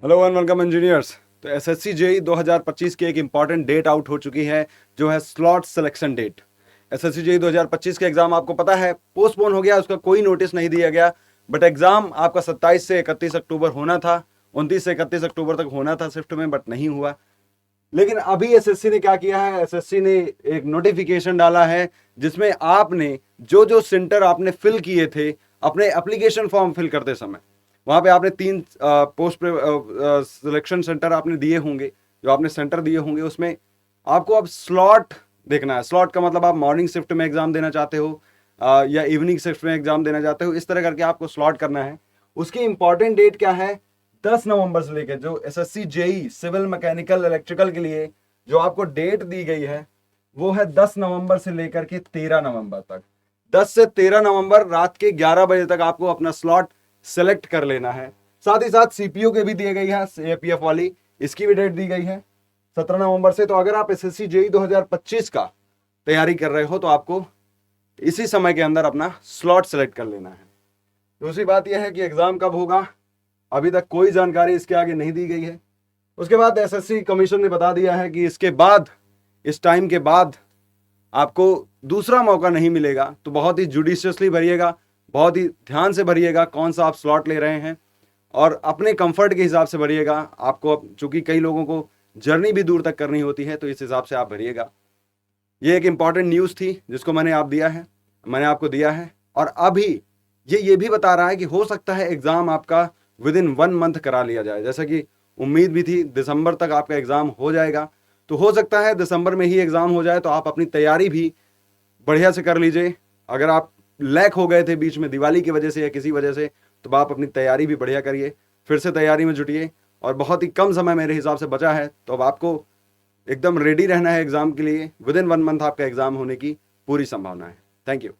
Hello and welcome engineers. तो SSC JE 2025 की एक इम्पॉर्टेंट डेट आउट हो चुकी है, जो है slot selection date. SSC JE 2025 के एग्जाम आपको पता है पोस्टपोन हो गया, उसका कोई नोटिस नहीं दिया गया। बट एग्जाम आपका 27 से 31 अक्टूबर होना था, 29 से 31 अक्टूबर तक होना था शिफ्ट में, बट नहीं हुआ। लेकिन अभी एसएससी ने क्या किया है, एसएससी ने एक नोटिफिकेशन डाला है जिसमें आपने जो जो सेंटर आपने फिल किए थे अपने एप्लीकेशन फॉर्म फिल करते समय, वहां पे आपने 3 पोस्ट सिलेक्शन सेंटर आपने दिए होंगे, जो आपने सेंटर दिए होंगे उसमें आपको अब स्लॉट देखना है। स्लॉट का मतलब आप मॉर्निंग शिफ्ट में एग्जाम देना चाहते हो या इवनिंग शिफ्ट में एग्जाम देना चाहते हो, इस तरह करके आपको स्लॉट करना है। उसकी इंपॉर्टेंट डेट क्या है, 10 नवंबर से लेकर जो SSC JE civil mechanical electrical के लिए जो आपको डेट दी गई है वो है 10 नवंबर से लेकर के 13 नवंबर तक। 10 से 13 नवंबर रात के 11 बजे तक आपको अपना स्लॉट सेलेक्ट कर लेना है। साथ ही साथ सीपीयू के भी दिए गई है, एपीएफ वाली, इसकी भी डेट दी गई है 17 नवंबर से। तो अगर आप एसएससी जेई 2025 का तैयारी कर रहे हो तो आपको इसी समय के अंदर अपना स्लॉट सेलेक्ट कर लेना है। दूसरी बात यह है कि एग्जाम कब होगा, अभी तक कोई जानकारी इसके आगे नहीं दी गई है। उसके बाद एसएससी कमीशन ने बता दिया है कि इसके बाद, इस टाइम के बाद आपको दूसरा मौका नहीं मिलेगा। तो बहुत ही जुडिशियसली भरिएगा, बहुत ही ध्यान से भरिएगा कौन सा आप स्लॉट ले रहे हैं, और अपने कंफर्ट के हिसाब से भरिएगा। आपको चूंकि कई लोगों को जर्नी भी दूर तक करनी होती है, तो इस हिसाब से आप भरिएगा। ये एक इंपॉर्टेंट न्यूज़ थी जिसको मैंने मैंने आपको दिया है। और अभी ये भी बता रहा है कि हो सकता है एग्ज़ाम आपका विद इन 1 मंथ करा लिया जाए, जैसा कि उम्मीद भी थी दिसंबर तक आपका एग्ज़ाम हो जाएगा। तो हो सकता है दिसंबर में ही एग्ज़ाम हो जाए, तो आप अपनी तैयारी भी बढ़िया से कर लीजिए। अगर आप लैक हो गए थे बीच में दिवाली की वजह से या किसी वजह से, तो आप अपनी तैयारी भी बढ़िया करिए, फिर से तैयारी में जुटिए। और बहुत ही कम समय मेरे हिसाब से बचा है, तो अब आपको एकदम रेडी रहना है एग्ज़ाम के लिए। विद इन 1 मंथ आपका एग्ज़ाम होने की पूरी संभावना है। Thank you.